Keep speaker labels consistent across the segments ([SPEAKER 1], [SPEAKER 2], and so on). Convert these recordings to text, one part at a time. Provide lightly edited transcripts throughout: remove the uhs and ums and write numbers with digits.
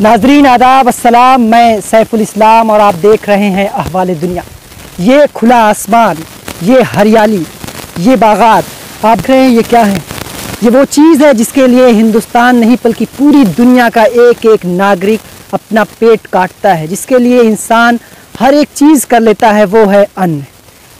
[SPEAKER 1] नाजरीन आदाब अस्सलाम, मैं सैफुल इस्लाम और आप देख रहे हैं अहवाल दुनिया। ये खुला आसमान, ये हरियाली, ये बागात आप देख रहे हैं, ये क्या है? ये वो चीज़ है जिसके लिए हिंदुस्तान नहीं बल्कि पूरी दुनिया का एक एक नागरिक अपना पेट काटता है, जिसके लिए इंसान हर एक चीज़ कर लेता है, वो है अन्न।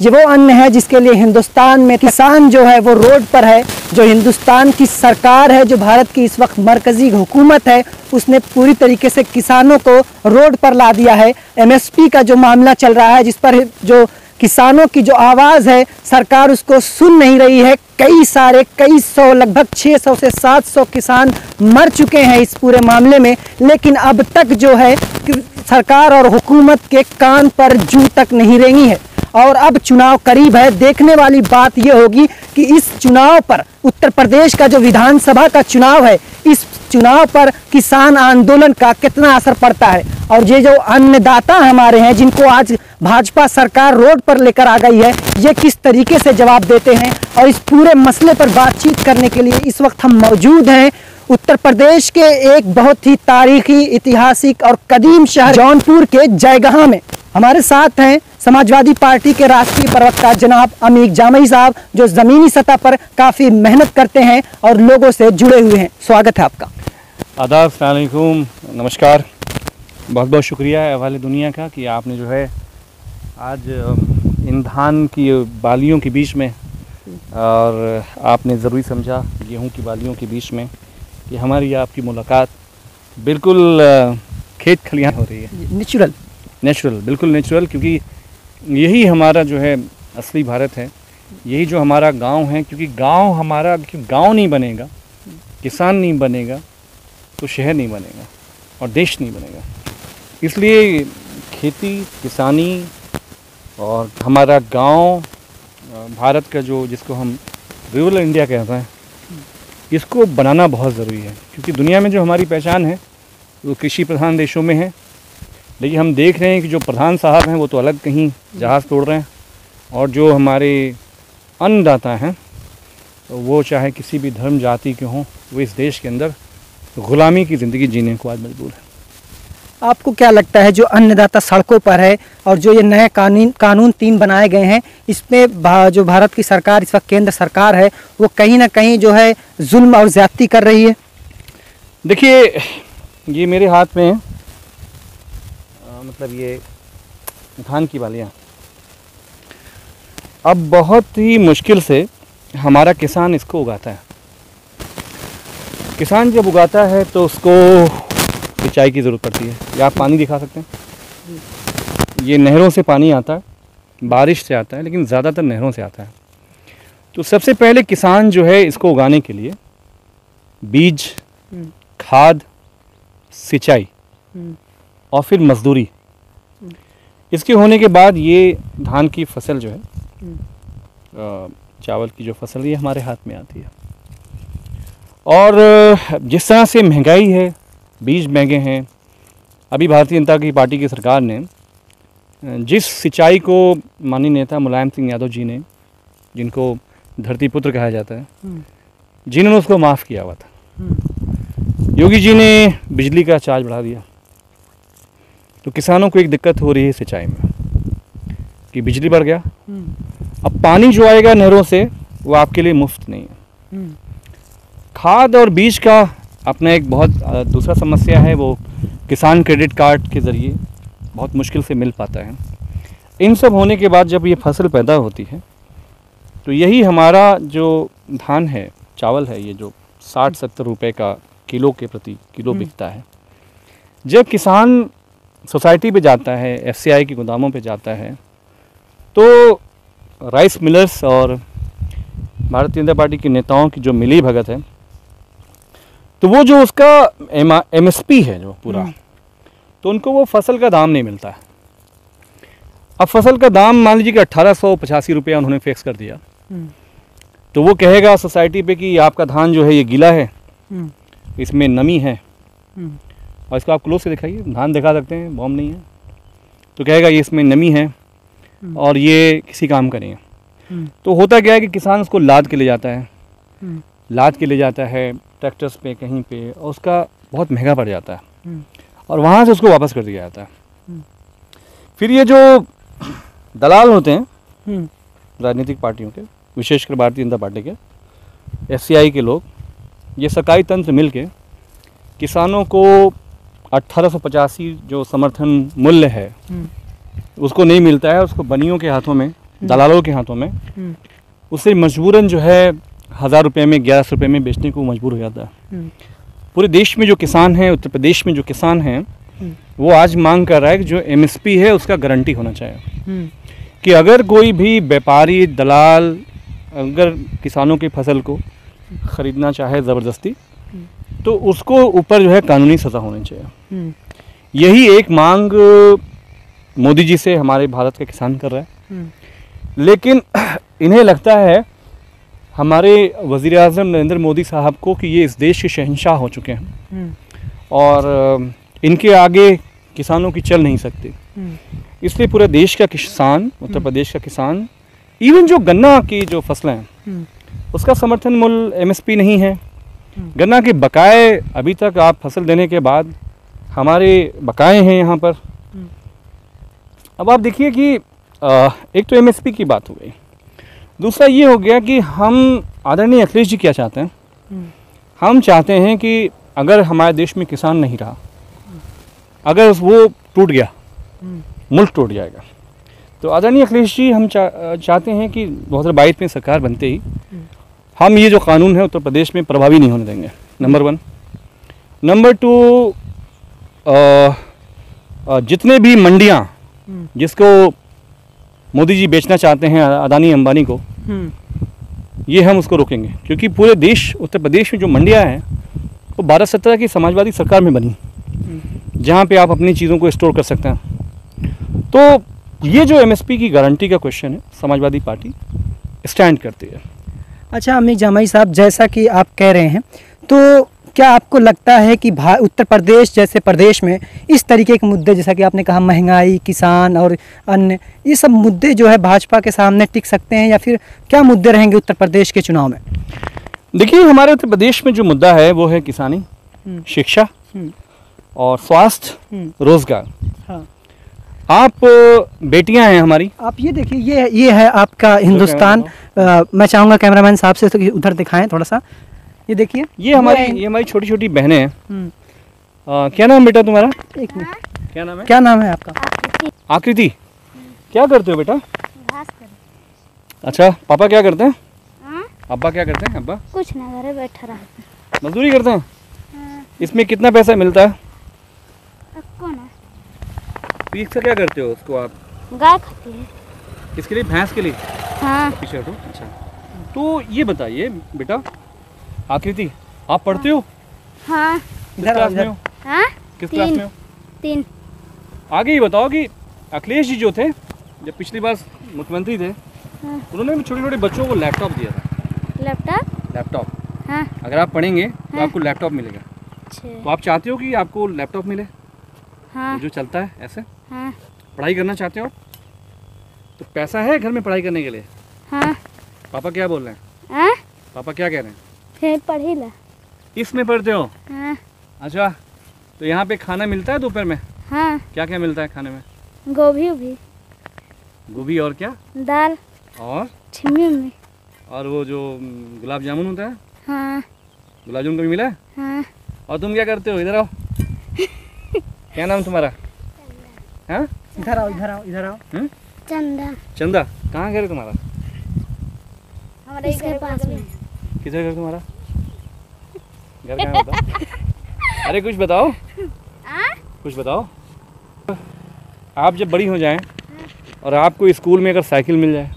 [SPEAKER 1] ये वो अन्न है जिसके लिए हिंदुस्तान में किसान जो है वो रोड पर है। जो हिंदुस्तान की सरकार है, जो भारत की इस वक्त मरकज़ी हुकूमत है, उसने पूरी तरीके से किसानों को रोड पर ला दिया है। एमएसपी का जो मामला चल रहा है, जिस पर जो किसानों की जो आवाज़ है, सरकार उसको सुन नहीं रही है। कई सौ, लगभग 600 से 700 किसान मर चुके हैं इस पूरे मामले में, लेकिन अब तक जो है सरकार और हुकूमत के कान पर जूं तक नहीं रेंगी है। और अब चुनाव करीब है। देखने वाली बात यह होगी कि इस चुनाव पर, उत्तर प्रदेश का जो विधानसभा का चुनाव है, इस चुनाव पर किसान आंदोलन का कितना असर पड़ता है। और ये जो अन्नदाता हमारे हैं, जिनको आज भाजपा सरकार रोड पर लेकर आ गई है, ये किस तरीके से जवाब देते हैं। और इस पूरे मसले पर बातचीत करने के लिए इस वक्त हम मौजूद हैं उत्तर प्रदेश के एक बहुत ही तारीखी, ऐतिहासिक और कदीम शहर जौनपुर के जयगहां में। हमारे साथ हैं समाजवादी पार्टी के राष्ट्रीय प्रवक्ता जनाब अमीर जामई साहब, जो ज़मीनी सतह पर काफ़ी मेहनत करते हैं और लोगों से जुड़े हुए हैं। स्वागत है आपका।
[SPEAKER 2] आदाब, अस्सलाम वालेकुम, नमस्कार। बहुत बहुत शुक्रिया है अहवाल दुनिया का कि आपने जो है आज इन धान की बालियों के बीच में, और आपने ज़रूरी समझा गेहूं की बालियों के बीच में, कि हमारी आपकी मुलाकात बिल्कुल खेत खलियान हो रही है। नेचुरल, बिल्कुल नेचुरल, क्योंकि यही हमारा जो है असली भारत है, यही जो हमारा गांव है। क्योंकि गांव हमारा, गांव नहीं बनेगा, किसान नहीं बनेगा तो शहर नहीं बनेगा और देश नहीं बनेगा। इसलिए खेती, किसानी और हमारा गांव, भारत का जो, जिसको हम रूरल इंडिया कहते हैं, इसको बनाना बहुत ज़रूरी है। क्योंकि दुनिया में जो हमारी पहचान है वो कृषि प्रधान देशों में है, लेकिन हम देख रहे हैं कि जो प्रधान साहब हैं वो तो अलग कहीं जहाज़ तोड़ रहे हैं, और जो हमारे अन्नदाता हैं वो चाहे किसी भी धर्म जाति के हों, वो इस देश के अंदर ग़ुलामी की ज़िंदगी जीने को आज मजबूर है।
[SPEAKER 1] आपको क्या लगता है, जो अन्नदाता सड़कों पर है और जो ये नए कानून 3 बनाए गए हैं, इसमें जो भारत की सरकार, इस वक्त केंद्र सरकार है, वो कहीं ना कहीं जो है जुल्म और ज़्यादती कर रही है?
[SPEAKER 2] देखिए, ये मेरे हाथ में है, मतलब ये धान की बालियाँ। अब बहुत ही मुश्किल से हमारा किसान इसको उगाता है। किसान जब उगाता है तो उसको सिंचाई की ज़रूरत पड़ती है। या आप पानी दिखा सकते हैं, ये नहरों से पानी आता है, बारिश से आता है, लेकिन ज़्यादातर नहरों से आता है। तो सबसे पहले किसान जो है इसको उगाने के लिए बीज, खाद, सिंचाई और फिर मजदूरी, इसके होने के बाद ये धान की फसल जो है, चावल की जो फसल, ये हमारे हाथ में आती है। और जिस तरह से महंगाई है, बीज महंगे हैं, अभी भारतीय जनता की पार्टी की सरकार ने जिस सिंचाई को माननीय नेता मुलायम सिंह यादव जी ने, जिनको धरती पुत्र कहा जाता है, जिन्होंने उसको माफ़ किया हुआ था, योगी जी ने बिजली का चार्ज बढ़ा दिया। तो किसानों को एक दिक्कत हो रही है सिंचाई में कि बिजली बढ़ गया, अब पानी जो आएगा नहरों से वो आपके लिए मुफ्त नहीं है। खाद और बीज का अपना एक बहुत दूसरा समस्या है, वो किसान क्रेडिट कार्ड के ज़रिए बहुत मुश्किल से मिल पाता है। इन सब होने के बाद जब ये फसल पैदा होती है तो यही हमारा जो धान है, चावल है, ये जो 60-70 रुपए का किलो के प्रति किलो बिकता है, जब किसान सोसाइटी पे जाता है, एफसीआई के गोदामों पे जाता है, तो राइस मिलर्स और भारतीय जनता पार्टी के नेताओं की जो मिली भगत है, तो वो जो उसका एमएसपी है जो पूरा, तो उनको वो फसल का दाम नहीं मिलता है। अब फसल का दाम मान लीजिए कि 1885 रुपया उन्होंने फिक्स कर दिया। तो वो कहेगा सोसाइटी पे कि आपका धान जो है ये गीला है, इसमें नमी है, और इसको आप क्लोज से दिखाइए, धान दिखा सकते हैं, बॉम्ब नहीं है, तो कहेगा ये इसमें नमी है और ये किसी काम का नहीं है। तो होता क्या है कि किसान उसको लाद के ले जाता है, लाद के ले जाता है ट्रैक्टर्स पे कहीं पे, और उसका बहुत महंगा पड़ जाता है और वहाँ से उसको वापस कर दिया जाता है। फिर ये जो दलाल होते हैं राजनीतिक पार्टियों के, विशेषकर भारतीय जनता पार्टी के, एफसीआई के लोग, ये सरकारी तंत्र मिल के किसानों को 1885 जो समर्थन मूल्य है उसको नहीं मिलता है, उसको बनियों के हाथों में, दलालों के हाथों में, उससे मजबूरन जो है 1000 रुपये में, 1100 रुपये में बेचने को मजबूर हो जाता है। पूरे देश में जो किसान हैं, उत्तर प्रदेश में जो किसान हैं, वो आज मांग कर रहा है कि जो एमएसपी है उसका गारंटी होना चाहिए, कि अगर कोई भी व्यापारी, दलाल अगर किसानों की फसल को ख़रीदना चाहे ज़बरदस्ती, तो उसको ऊपर जो है कानूनी सज़ा होनी चाहिए। यही एक मांग मोदी जी से हमारे भारत का किसान कर रहा है। लेकिन इन्हें लगता है हमारे वज़ीर आज़म नरेंद्र मोदी साहब को कि ये इस देश के शहंशाह हो चुके हैं और इनके आगे किसानों की चल नहीं सकती। इसलिए पूरे देश का किसान, उत्तर प्रदेश का किसान, इवन जो गन्ना की जो फसलें हैं उसका समर्थन मूल्य एमएसपी नहीं है। गन्ना के बकाए अभी तक आप फसल देने के बाद हमारे बकाए हैं यहाँ पर। अब आप देखिए कि एक तो एमएसपी की बात हो गई, दूसरा ये हो गया कि हम आदरणीय अखिलेश जी क्या चाहते हैं, हम चाहते हैं कि अगर हमारे देश में किसान नहीं रहा, अगर वो टूट गया, मुल्क टूट जाएगा। तो आदरणीय अखिलेश जी हम चाहते हैं कि 2022 में सरकार बनते ही हम ये जो कानून है उत्तर प्रदेश में प्रभावी नहीं होने देंगे, नंबर 1। नंबर 2, जितने भी मंडियाँ जिसको मोदी जी बेचना चाहते हैं अदानी अंबानी को, ये हम उसको रोकेंगे, क्योंकि पूरे देश, उत्तर प्रदेश में जो मंडियाँ हैं वो भारत सरकार की समाजवादी सरकार में बनी, जहाँ पे आप अपनी चीज़ों को स्टोर कर सकते हैं। तो ये जो एमएसपी की गारंटी का क्वेश्चन है, समाजवादी पार्टी स्टैंड करती है।
[SPEAKER 1] अच्छा अमीर जामाई साहब, जैसा कि आप कह रहे हैं, तो क्या आपको लगता है कि उत्तर प्रदेश जैसे प्रदेश में इस तरीके के मुद्दे, जैसा कि आपने कहा महंगाई, किसान और अन्य, ये सब मुद्दे जो है भाजपा के सामने टिक सकते हैं, या फिर क्या मुद्दे रहेंगे उत्तर प्रदेश के चुनाव में?
[SPEAKER 2] देखिए, हमारे उत्तर प्रदेश में जो मुद्दा है वो है किसानी, शिक्षा और स्वास्थ्य, रोजगार। हाँ। आप बेटियां हैं हमारी,
[SPEAKER 1] आप ये देखिए, ये है आपका हिंदुस्तान। मैं चाहूँगा कैमरामैन साहब से तो उधर दिखाएं थोड़ा सा। ये देखिए, ये हमारी छोटी छोटी बहनें हैं। क्या नाम बेटा तुम्हारा? एक मिनट, क्या नाम है आपका? आकृति। क्या करते हो बेटा? घास करते। अच्छा, पापा क्या करते हैं? अब्बा क्या करते हैं? अब्बा
[SPEAKER 3] कुछ ना, घरे बैठा रहते,
[SPEAKER 2] मजदूरी करते हैं। इसमें कितना पैसा मिलता है? इसका क्या करते हो उसको आप?
[SPEAKER 3] गाय खाती है।
[SPEAKER 2] किसके लिए? भैंस के लिए?
[SPEAKER 3] हाँ।
[SPEAKER 2] पीछे हटो। अच्छा, तो ये बताइए बेटा आकृति, आप पढ़ते हो?
[SPEAKER 3] हाँ।
[SPEAKER 2] किस क्लास में हो?
[SPEAKER 3] हाँ?
[SPEAKER 2] किस क्लास में हो?
[SPEAKER 3] 3।
[SPEAKER 2] आगे ये बताओ कि अखिलेश जी जो थे, जब पिछली बार मुख्यमंत्री थे, उन्होंने भी छोटे छोटे बच्चों को लैपटॉप दिया था। लैपटॉप।
[SPEAKER 3] हाँ।
[SPEAKER 2] अगर आप पढ़ेंगे तो आपको लैपटॉप मिलेगा।
[SPEAKER 3] अच्छा।
[SPEAKER 2] तो आप चाहते हो कि आपको लैपटॉप मिले?
[SPEAKER 3] हाँ।
[SPEAKER 2] जो चलता है ऐसे?
[SPEAKER 3] हाँ।
[SPEAKER 2] पढ़ाई करना चाहते हो? तो पैसा है घर में पढ़ाई करने के लिए?
[SPEAKER 3] हाँ।
[SPEAKER 2] पापा क्या बोल रहे हैं?
[SPEAKER 3] हाँ?
[SPEAKER 2] पापा क्या कह रहे हैं?
[SPEAKER 3] फिर पढ़ी ला।
[SPEAKER 2] इसमें पढ़ते हो?
[SPEAKER 3] हाँ।
[SPEAKER 2] अच्छा, तो यहाँ पे खाना मिलता है दोपहर में?
[SPEAKER 3] हाँ।
[SPEAKER 2] क्या क्या मिलता है खाने में? गोभी और क्या?
[SPEAKER 3] दाल
[SPEAKER 2] और
[SPEAKER 3] छिमी
[SPEAKER 2] और वो जो गुलाब जामुन होता है?
[SPEAKER 3] हाँ।
[SPEAKER 2] गुलाब जामुन कभी मिला है?
[SPEAKER 3] हाँ।
[SPEAKER 2] और तुम क्या करते हो? इधर आओ। क्या नाम तुम्हारा? हाँ?
[SPEAKER 1] इधर आओ।
[SPEAKER 3] चंदा।
[SPEAKER 2] चंदा। कहाँ घर है तुम्हारा?
[SPEAKER 3] हमारे इसके पास में।
[SPEAKER 2] किधर घर तुम्हारा? घर कहाँ है बताओ? अरे कुछ बताओ। कुछ बताओ। आप जब बड़ी हो जाएं और आपको स्कूल में अगर साइकिल मिल जाए?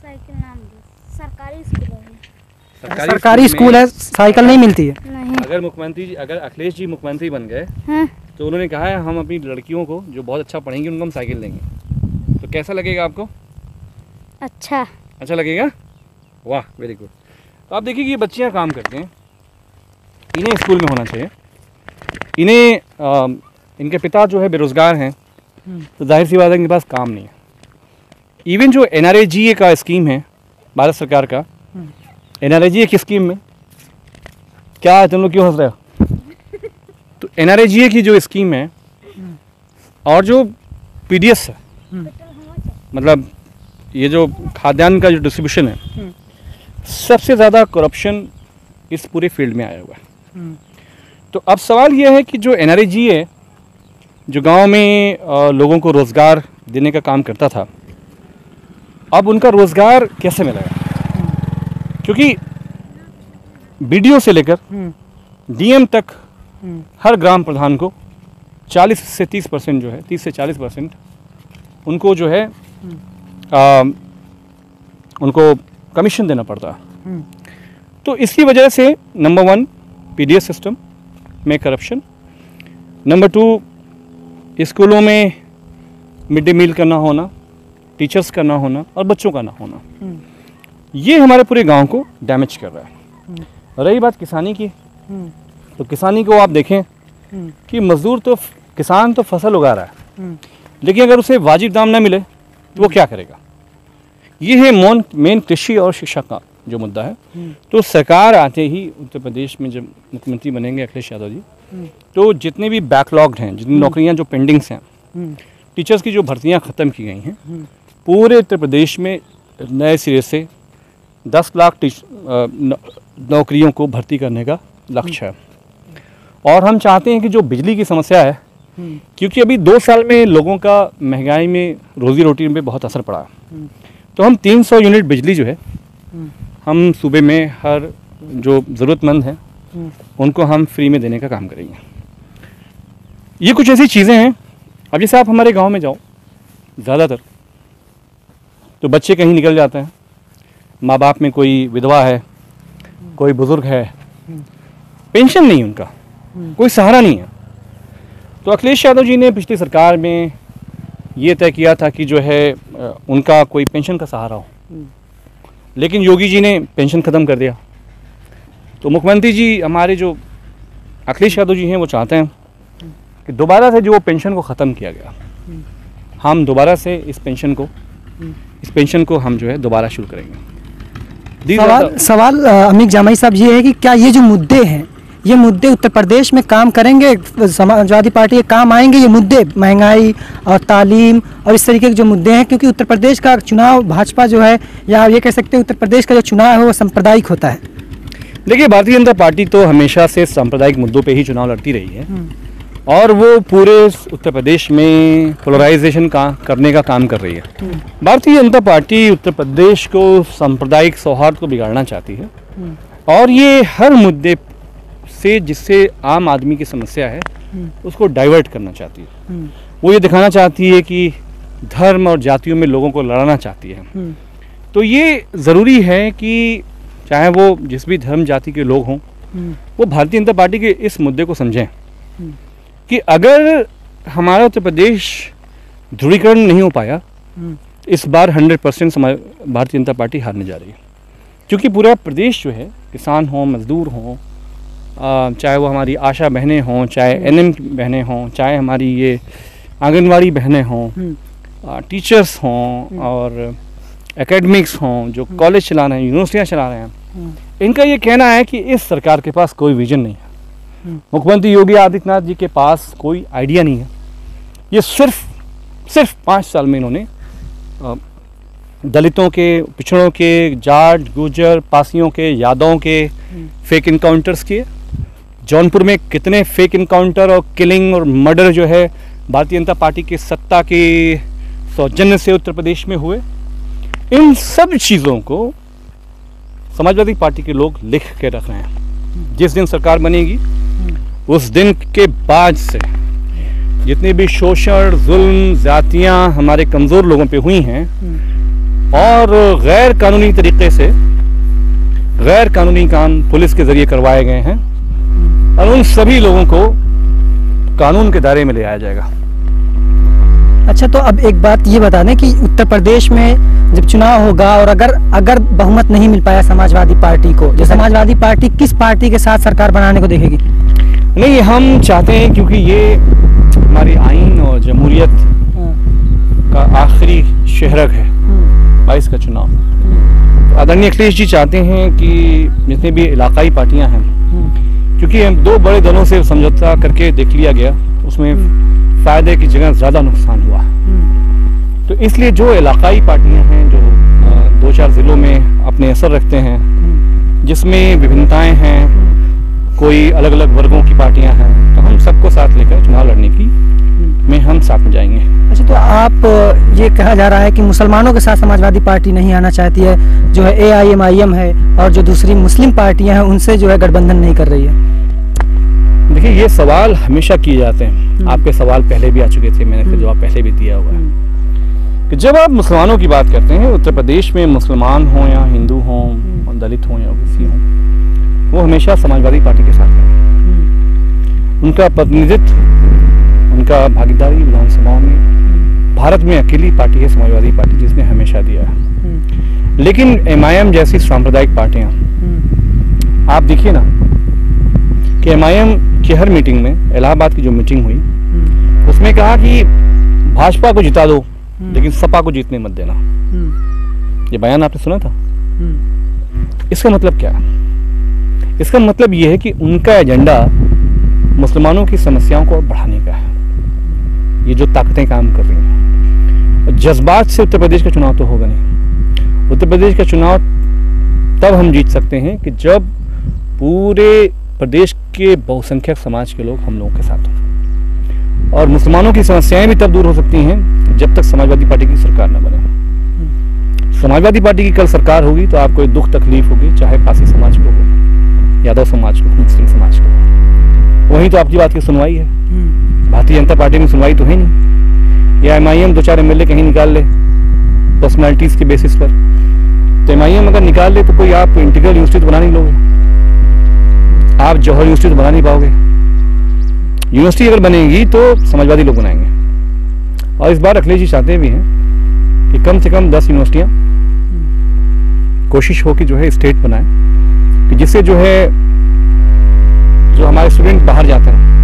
[SPEAKER 3] साइकिल नाम दो, सरकारी स्कूल है।
[SPEAKER 1] सरकारी स्कूल है, साइकिल नहीं मिलती है?
[SPEAKER 3] नहीं।
[SPEAKER 2] अगर मुख्यमंत्री जी, अगर अखिलेश जी मुख्यमंत्री बन गए,
[SPEAKER 3] हाँ।
[SPEAKER 2] तो उन्होंने कहा है हम अपनी लड़कियों को जो बहुत अच्छा पढ़ेंगी उनको हम साइकिल देंगे, तो कैसा लगेगा आपको?
[SPEAKER 3] अच्छा।
[SPEAKER 2] अच्छा लगेगा? वाह, वेरी गुड। तो आप देखिए कि ये बच्चियाँ काम करते हैं, इन्हें स्कूल में होना चाहिए, इन्हें इनके पिता जो है बेरोज़गार हैं, तो जाहिर सी बात है इनके पास काम नहीं है। इवन जो NREGA का स्कीम है भारत सरकार का, NREGA की स्कीम में क्या तुम लोग क्यों हंस रहे हो? तो NREGA की जो स्कीम है और जो PDS है, मतलब ये जो खाद्यान्न का जो डिस्ट्रीब्यूशन है, सबसे ज़्यादा करप्शन इस पूरे फील्ड में आया हुआ है। तो अब सवाल यह है कि जो NREGA है, जो गांव में लोगों को रोज़गार देने का काम करता था, अब उनका रोज़गार कैसे मिलेगा? क्योंकि BDO से लेकर DM तक हर ग्राम प्रधान को 40 से 30% जो है, 30 से 40% उनको जो है उनको कमीशन देना पड़ता है। तो इसकी वजह से नंबर 1 PDS सिस्टम में करप्शन, नंबर 2 स्कूलों में मिड डे मील का ना होना, टीचर्स का ना होना और बच्चों का ना होना, ये हमारे पूरे गांव को डैमेज कर रहा है। रही बात किसानी की, तो किसानी को आप देखें कि मजदूर तो किसान तो फसल उगा रहा है, लेकिन अगर उसे वाजिब दाम ना मिले तो वो क्या करेगा? ये है मेन कृषि और शिक्षा का जो मुद्दा है। तो सरकार आते ही उत्तर प्रदेश में जब मुख्यमंत्री बनेंगे अखिलेश यादव जी, तो जितने भी बैकलॉग्ड हैं, जितनी नौकरियां जो पेंडिंग्स हैं, टीचर्स की जो भर्तियां ख़त्म की गई हैं, पूरे उत्तर प्रदेश में नए सिरे से 10 लाख नौकरियों को भर्ती करने का लक्ष्य है। और हम चाहते हैं कि जो बिजली की समस्या है, क्योंकि अभी 2 साल में लोगों का महंगाई में रोज़ी रोटी में बहुत असर पड़ा, तो हम 300 यूनिट बिजली जो है हम सूबे में हर जो ज़रूरतमंद हैं उनको हम फ्री में देने का काम करेंगे। ये कुछ ऐसी चीज़ें हैं। अब जैसे आप हमारे गांव में जाओ, ज़्यादातर तो बच्चे कहीं निकल जाते हैं, माँ बाप में कोई विधवा है, कोई बुज़ुर्ग है, पेंशन नहीं उनका, कोई सहारा नहीं है। तो अखिलेश यादव जी ने पिछली सरकार में ये तय किया था कि जो है उनका कोई पेंशन का सहारा हो, लेकिन योगी जी ने पेंशन ख़त्म कर दिया। तो मुख्यमंत्री जी हमारे जो अखिलेश यादव जी हैं, वो चाहते हैं कि दोबारा से जो पेंशन को ख़त्म किया गया, हम दोबारा से इस पेंशन को हम जो है दोबारा शुरू करेंगे।
[SPEAKER 1] सवाल अमीक जामई साहब ये है कि क्या ये जो मुद्दे हैं, ये मुद्दे उत्तर प्रदेश में काम करेंगे, समाजवादी पार्टी के काम आएंगे ये मुद्दे, महंगाई और तालीम और इस तरीके के जो मुद्दे हैं? क्योंकि उत्तर प्रदेश का चुनाव भाजपा जो है, या ये कह सकते हैं उत्तर प्रदेश का जो चुनाव है वो सांप्रदायिक होता है।
[SPEAKER 2] देखिए, भारतीय जनता पार्टी तो हमेशा से सांप्रदायिक मुद्दों पे ही चुनाव लड़ती रही है और वो पूरे उत्तर प्रदेश में पोलराइजेशन करने का काम कर रही है। भारतीय जनता पार्टी उत्तर प्रदेश को सांप्रदायिक सौहार्द को बिगाड़ना चाहती है और ये हर मुद्दे से जिससे आम आदमी की समस्या है उसको डाइवर्ट करना चाहती है। वो ये दिखाना चाहती है कि धर्म और जातियों में लोगों को लड़ाना चाहती है। तो ये ज़रूरी है कि चाहे वो जिस भी धर्म जाति के लोग हों, वो भारतीय जनता पार्टी के इस मुद्दे को समझें कि अगर हमारा उत्तर प्रदेश ध्रुवीकरण नहीं हो पाया, इस बार 100% भारतीय जनता पार्टी हारने जा रही है। क्योंकि पूरा प्रदेश जो है, किसान हों, मजदूर हों, चाहे वो हमारी आशा बहनें हों, चाहे NM बहनें हों, चाहे हमारी ये आंगनवाड़ी बहनें हों, टीचर्स हों और एकेडमिक्स हों, जो कॉलेज चला रहे हैं, यूनिवर्सिटियाँ चला रहे हैं, इनका ये कहना है कि इस सरकार के पास कोई विजन नहीं है। मुख्यमंत्री योगी आदित्यनाथ जी के पास कोई आइडिया नहीं है। ये सिर्फ 5 साल में इन्होंने दलितों के, पिछड़ों के, जाट, गुर्जर, पासियों के, यादवों के फेक इनकाउंटर्स किए। जौनपुर में कितने फेक इनकाउंटर और किलिंग और मर्डर जो है भारतीय जनता पार्टी की सत्ता के सौजन्य से उत्तर प्रदेश में हुए। इन सब चीज़ों को समाजवादी पार्टी के लोग लिख के रख रहे हैं। जिस दिन सरकार बनेगी उस दिन के बाद से जितने भी शोषण, जुल्म, जातियाँ हमारे कमज़ोर लोगों पे हुई हैं और गैर कानूनी तरीके से गैर कानूनी काम पुलिस के ज़रिए करवाए गए हैं, और उन सभी लोगों को कानून के दायरे में ले आया जाएगा।
[SPEAKER 1] अच्छा, तो अब एक बात ये बता दें कि उत्तर प्रदेश में जब चुनाव होगा और अगर बहुमत नहीं मिल पाया समाजवादी पार्टी को, जो समाजवादी पार्टी किस पार्टी के साथ सरकार बनाने को देखेगी?
[SPEAKER 2] नहीं, हम चाहते हैं क्योंकि ये हमारी आइन और जमहूरियत का आखिरी शहरक है 22 का चुनाव। तो आदरणीय अखिलेश जी चाहते हैं कि जितने भी इलाकाई पार्टियां हैं, क्योंकि हम 2 बड़े दलों से समझौता करके देख लिया गया, उसमें फायदे की जगह ज़्यादा नुकसान हुआ। तो इसलिए जो इलाकाई पार्टियां हैं, जो 2-4 ज़िलों में अपने असर रखते हैं, जिसमें विभिन्नताएं हैं, कोई अलग अलग वर्गों की पार्टियां हैं, तो हम सबको साथ लेकर चुनाव लड़ने की में हम साथ में जाएंगे।
[SPEAKER 1] अच्छा, तो आप ये कहा जा रहा है कि मुसलमानों के साथ समाजवादी पार्टी नहीं आना चाहती है, जो है AIMIM है और जो दूसरी मुस्लिम पार्टियां हैं उनसे जो है गठबंधन नहीं कर रही है।
[SPEAKER 2] देखिए, ये सवाल हमेशा किए जाते हैं। आपके सवाल पहले भी आ चुके थे, मैंने इसका जवाब पहले भी दिया हुआ है कि जब आप मुसलमानों की बात करते हैं, उत्तर प्रदेश में मुसलमान हों या हिंदू हों, दलित हों या ओबीसी हों, वो हमेशा समाजवादी पार्टी के साथ हैं। उनका प्रतिनिधित्व, उनका भागीदारी विधानसभाओं में भारत में अकेली पार्टी है समाजवादी पार्टी जिसने हमेशा दिया है। लेकिन MIM जैसी सांप्रदायिक पार्टियां, आप देखिए ना कि MIM की हर मीटिंग में, इलाहाबाद की जो मीटिंग हुई उसमें कहा कि भाजपा को जिता दो लेकिन सपा को जीतने मत देना। ये बयान आपने सुना था? इसका मतलब क्या है? इसका मतलब ये है कि उनका एजेंडा मुसलमानों की समस्याओं को बढ़ाने का है। ये जो ताकतें काम कर रही हैं, जज्बात से उत्तर प्रदेश का चुनाव तो होगा नहीं। उत्तर प्रदेश का चुनाव तब हम जीत सकते हैं कि जब पूरे प्रदेश के बहुसंख्यक समाज के लोग हम लोगों के साथ हों, और मुसलमानों की समस्याएं भी तब दूर हो सकती हैं जब तक समाजवादी पार्टी की सरकार न बने। समाजवादी पार्टी की कल सरकार होगी तो आपको दुख तकलीफ होगी, चाहे पासी समाज को हो, यादव समाज को, मुस्लिम समाज को। वहीं तो आपकी बात की सुनवाई है। भारतीय जनता पार्टी में सुनवाई तो है नहीं। या MIM 2-4 MLA कहीं निकाल ले पर्सनैलिटीज के बेसिस पर, तो MIM अगर निकाल ले तो कोई आप इंटीग्रल यूनिवर्सिटी तो बना नहीं लोगे, आप जौहर यूनिवर्सिटी तो बना नहीं पाओगे। यूनिवर्सिटी अगर बनेगी तो समाजवादी लोग बनाएंगे। और इस बार अखिलेश जी चाहते भी हैं कि कम से कम 10 यूनिवर्सिटियां कोशिश हो कि जो है स्टेट बनाए, कि जिससे जो है जो हमारे स्टूडेंट बाहर जाते हैं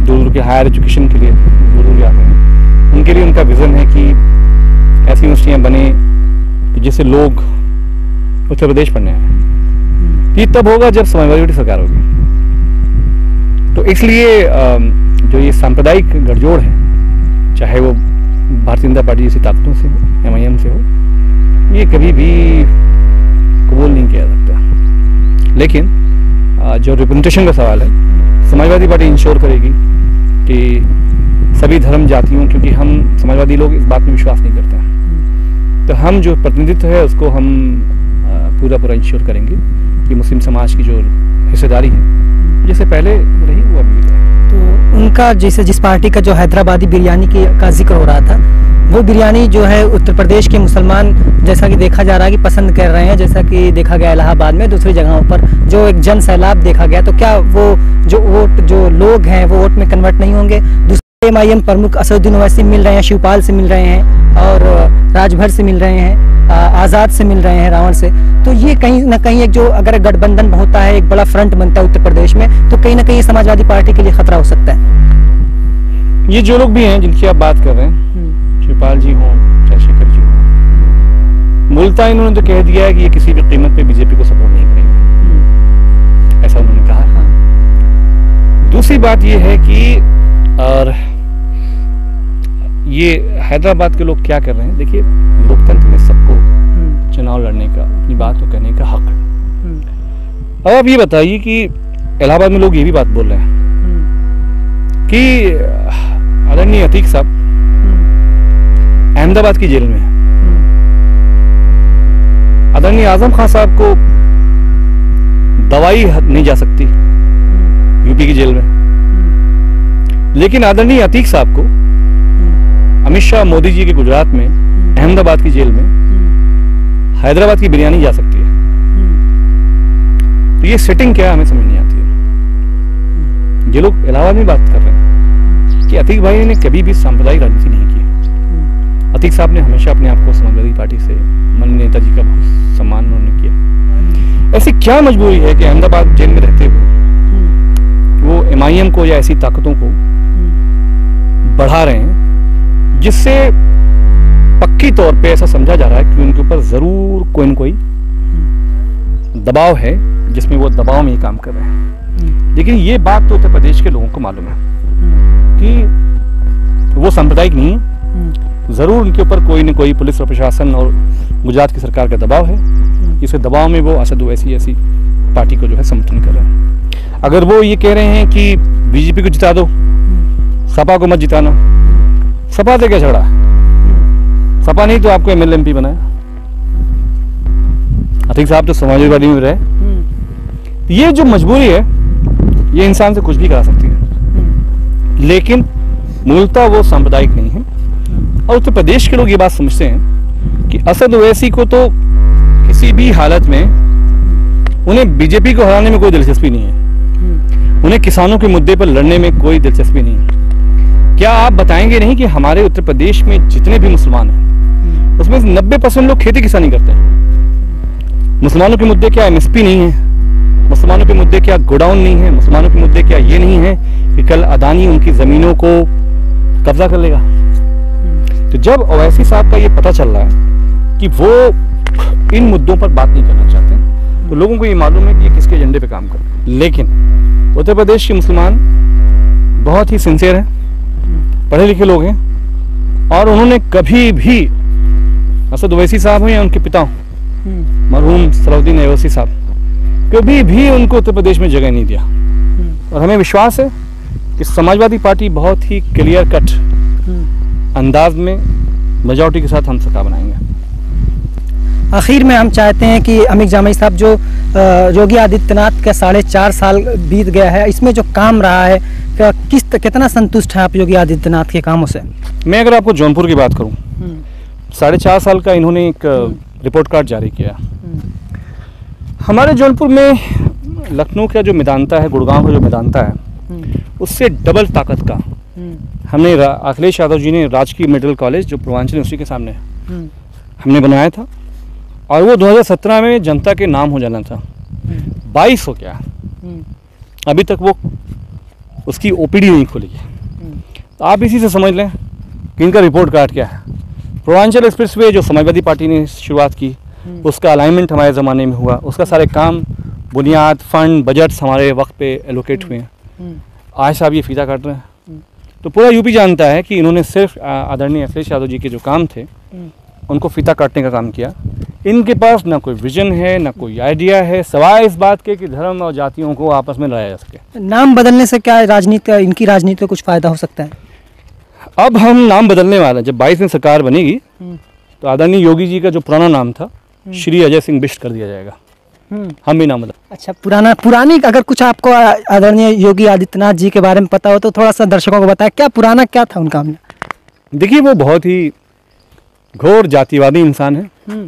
[SPEAKER 2] दूर दूर के हायर एजुकेशन के लिए, दूर दूर जाते हैं, उनके लिए उनका विजन है कि ऐसी यूनिवर्सिटियां बने कि जिससे लोग उत्तर प्रदेश पढ़ने आए। ये तब होगा जब समाजवादी सरकार होगी। तो इसलिए जो ये सांप्रदायिक गठजोड़ है, चाहे वो भारतीय जनता पार्टी जैसी ताकतों से हो, MIM से हो, ये कभी भी कबूल नहीं किया सकता। लेकिन जो रिप्रेजेंटेशन का सवाल है, समाजवादी पार्टी इंश्योर करेगी कि सभी धर्म जातियों, क्योंकि हम समाजवादी लोग इस बात में विश्वास नहीं करते हैं, तो हम जो प्रतिनिधित्व है उसको हम पूरा इंश्योर करेंगे कि मुस्लिम समाज की जो हिस्सेदारी है जैसे पहले रही वो अभी है।
[SPEAKER 1] तो उनका जैसे जिस पार्टी का जो हैदराबादी बिरयानी का जिक्र हो रहा था, वो बिरयानी जो है उत्तर प्रदेश के मुसलमान, जैसा कि देखा जा रहा है कि पसंद कर रहे हैं, जैसा कि देखा गया इलाहाबाद में, दूसरी जगहों पर जो एक जन सैलाब देखा गया, तो क्या वो जो लोग हैं वो वोट में कन्वर्ट नहीं होंगे? दूसरे MIM प्रमुख असदुद्दीन ओवैसी मिल रहे हैं, शिवपाल से मिल रहे हैं और राजभर से मिल रहे हैं, आज़ाद से मिल रहे हैं, रावण से। तो ये कहीं ना कहीं एक जो अगर गठबंधन होता है, एक बड़ा फ्रंट बनता है उत्तर प्रदेश में, तो कहीं ना कहीं समाजवादी पार्टी के लिए खतरा हो सकता है।
[SPEAKER 2] ये जो लोग भी हैं जिनकी आप बात कर रहे हैं, शिवपाल जी हों, चंद्रशेखर जी हों, मूलतः इन्होंने तो कह दिया है कि ये किसी भी कीमत पे बीजेपी को सपोर्ट नहीं करेंगे, ऐसा उन्होंने कहा। दूसरी बात ये है कि और ये हैदराबाद के लोग क्या कर रहे हैं, देखिए लोकतंत्र में सबको चुनाव लड़ने का, अपनी बात को कहने का हक है। अब आप ये बताइए कि इलाहाबाद में लोग ये भी बात बोल रहे हैं कि आदरणीय अतीक साहब अहमदाबाद की जेल में है, आदरणीय आजम खान साहब को दवाई नहीं जा सकती यूपी की जेल में, लेकिन आदरणीय अतीक साहब को अमित शाह मोदी जी के गुजरात में अहमदाबाद की जेल में हैदराबाद की बिरयानी जा सकती है। तो ये सेटिंग क्या है हमें समझ नहीं आती है। ये लोग इलाहाबाद में बात कर रहे हैं कि अतीक भाई ने कभी भी सांप्रदायिक राजनीति नहीं की, अतीक साहब ने हमेशा अपने आप को समाजवादी पार्टी से माननीय नेताजी का बहुत सम्मान उन्होंने किया। ऐसी क्या मजबूरी है कि अहमदाबाद जेल में रहते हुए वो MIM को या ऐसी ताकतों को बढ़ा रहे हैं जिससे पक्की तौर पे ऐसा समझा जा रहा है कि उनके ऊपर जरूर कोई न कोई दबाव है, जिसमें वो दबाव में ही काम कर रहे हैं। लेकिन ये बात तो उत्तर प्रदेश के लोगों को मालूम है कि वो सांप्रदायिक नहीं है, जरूर उनके ऊपर कोई न कोई पुलिस और प्रशासन और गुजरात की सरकार का दबाव है। इस दबाव में वो असद ओवैसी ऐसी पार्टी को जो है समर्थन कर रहे हैं। अगर वो ये कह रहे हैं कि बीजेपी को जिता दो, सपा को मत जिताना, सपा से क्या झगड़ा है? सपा नहीं तो आपको MLA MP बनाया। अतीक साहब तो समाजवादी में रहे। ये जो मजबूरी है ये इंसान से कुछ भी करा सकती है, लेकिन मूलतः वो सांप्रदायिक नहीं है। और उत्तर प्रदेश के लोग ये बात समझते हैं कि असद ओवैसी को तो किसी भी हालत में उन्हें बीजेपी को हराने में कोई दिलचस्पी नहीं है, उन्हें किसानों के मुद्दे पर लड़ने में कोई दिलचस्पी नहीं है। क्या आप बताएंगे नहीं कि हमारे उत्तर प्रदेश में जितने भी मुसलमान हैं उसमें 90% लोग खेती किसानी करते हैं। मुसलमानों के मुद्दे क्या MSP नहीं है, मुसलमानों के मुद्दे क्या गोडाउन नहीं है, मुसलमानों के मुद्दे क्या ये नहीं है कि कल अदानी उनकी जमीनों को कब्जा कर लेगा। तो जब ओवैसी साहब का ये पता चल रहा है कि वो इन मुद्दों पर बात नहीं करना चाहते, तो लोगों को ये मालूम है कि ये किसके एजेंडे पे काम कर रहे हैं। लेकिन उत्तर प्रदेश के मुसलमान बहुत ही सिंसियर हैं, पढ़े लिखे लोग हैं, और उन्होंने कभी भी असद ओवैसी साहब हो या उनके पिता मरहूम सलाउद्दीन अय्यूबी साहब, कभी भी उनको उत्तर प्रदेश में जगह नहीं दिया। और हमें विश्वास है कि समाजवादी पार्टी बहुत ही क्लियर कट अंदाज में मेजॉरिटी के साथ हम सरकार बनाएंगे।
[SPEAKER 1] आखिर में हम चाहते हैं कि अमीक जामई साहब, जो योगी आदित्यनाथ का 4.5 साल बीत गया है, इसमें जो काम रहा है, कितना संतुष्ट है आप योगी आदित्यनाथ के कामों से?
[SPEAKER 2] मैं अगर आपको जौनपुर की बात करूं, 4.5 साल का इन्होंने एक रिपोर्ट कार्ड जारी किया। हमारे जौनपुर में लखनऊ का जो मैदानता है, गुड़गांव का जो मैदानता है, उससे डबल ताकत का हमने अखिलेश यादव जी ने राजकीय मेडिकल कॉलेज जो पूर्वांचल यूनिवर्सिटी के सामने है हमने बनाया था, और वो 2017 में जनता के नाम हो जाना था। 22 हो गया, अभी तक वो उसकी OPD नहीं खुली है। तो आप इसी से समझ लें कि इनका रिपोर्ट कार्ड क्या है। पूर्वांचल एक्सप्रेसवे जो समाजवादी पार्टी ने शुरुआत की, उसका अलाइनमेंट हमारे ज़माने में हुआ, उसका सारे काम, बुनियाद, फंड, बजट्स हमारे वक्त पे एलोकेट हुए हैं। आज साहब ये फीता काट रहे हैं। तो पूरा यूपी जानता है कि इन्होंने सिर्फ आदरणीय अखिलेश यादव जी के जो काम थे उनको फीता काटने का काम किया। इनके पास ना कोई विजन है, ना कोई आइडिया है, सवाए इस बात के कि धर्म और जातियों को आपस में लड़ाया जा सके।
[SPEAKER 1] नाम बदलने से क्या राजनीति, इनकी राजनीति को कुछ फ़ायदा हो सकता है?
[SPEAKER 2] अब हम नाम बदलने वाले हैं। जब 22 में सरकार बनेगी तो आदरणीय योगी जी का जो पुराना नाम था श्री अजय सिंह बिष्ट कर दिया जाएगा। हम भी नाम बदल।
[SPEAKER 1] अच्छा, पुरानी अगर कुछ आपको आदरणीय योगी आदित्यनाथ जी के बारे में पता हो तो थोड़ा सा दर्शकों को बताएं, क्या पुराना क्या था उनका? हमने
[SPEAKER 2] देखिए, वो बहुत ही घोर जातिवादी इंसान है,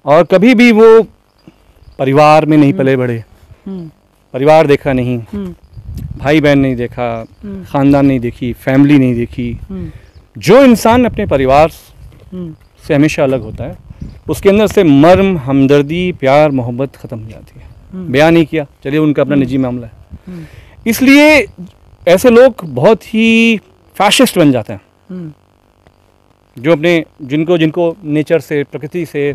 [SPEAKER 2] और कभी भी वो परिवार में नहीं पले बढ़े, परिवार देखा नहीं, भाई बहन नहीं देखा, खानदान नहीं देखी, फैमिली नहीं देखी। जो इंसान अपने परिवार से हमेशा अलग होता है उसके अंदर से मर्म, हमदर्दी, प्यार, मोहब्बत ख़त्म हो जाती है। बयान नहीं किया, चलिए उनका अपना निजी मामला है। इसलिए ऐसे लोग बहुत ही फैशिस्ट बन जाते हैं, जो अपने जिनको नेचर से, प्रकृति से,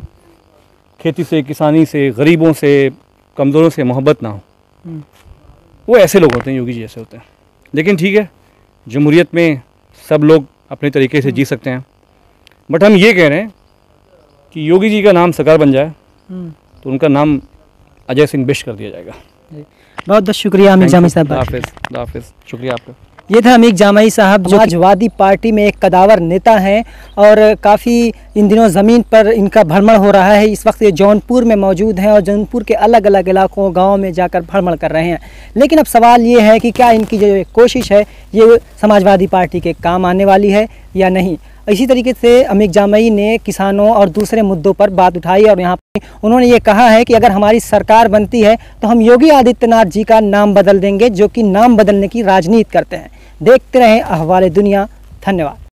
[SPEAKER 2] खेती से, किसानी से, गरीबों से, कमज़ोरों से मोहब्बत ना हो, वो ऐसे लोग होते हैं, योगी जी ऐसे होते हैं। लेकिन ठीक है, जमहूरियत में सब लोग अपने तरीके से जी सकते हैं, बट हम ये कह रहे हैं कि योगी जी का नाम सरकार बन जाए तो उनका नाम अजय सिंह बिष्ट कर दिया जाएगा।
[SPEAKER 1] बहुत बहुत शुक्रिया अमीक जामई साहब।
[SPEAKER 2] हाफिज़, शुक्रिया आपका।
[SPEAKER 1] ये था अमीक जामई साहब, जो समाजवादी पार्टी में एक कदावर नेता हैं और काफ़ी इन दिनों ज़मीन पर इनका भ्रमण हो रहा है। इस वक्त ये जौनपुर में मौजूद हैं और जौनपुर के अलग अलग इलाकों, गाँव में जाकर भ्रमण कर रहे हैं। लेकिन अब सवाल ये है कि क्या इनकी जो कोशिश है ये समाजवादी पार्टी के काम आने वाली है या नहीं। इसी तरीके से अमीक जामई ने किसानों और दूसरे मुद्दों पर बात उठाई और यहाँ पर उन्होंने ये कहा है कि अगर हमारी सरकार बनती है तो हम योगी आदित्यनाथ जी का नाम बदल देंगे, जो कि नाम बदलने की राजनीति करते हैं। देखते रहें अहवाल दुनिया। धन्यवाद।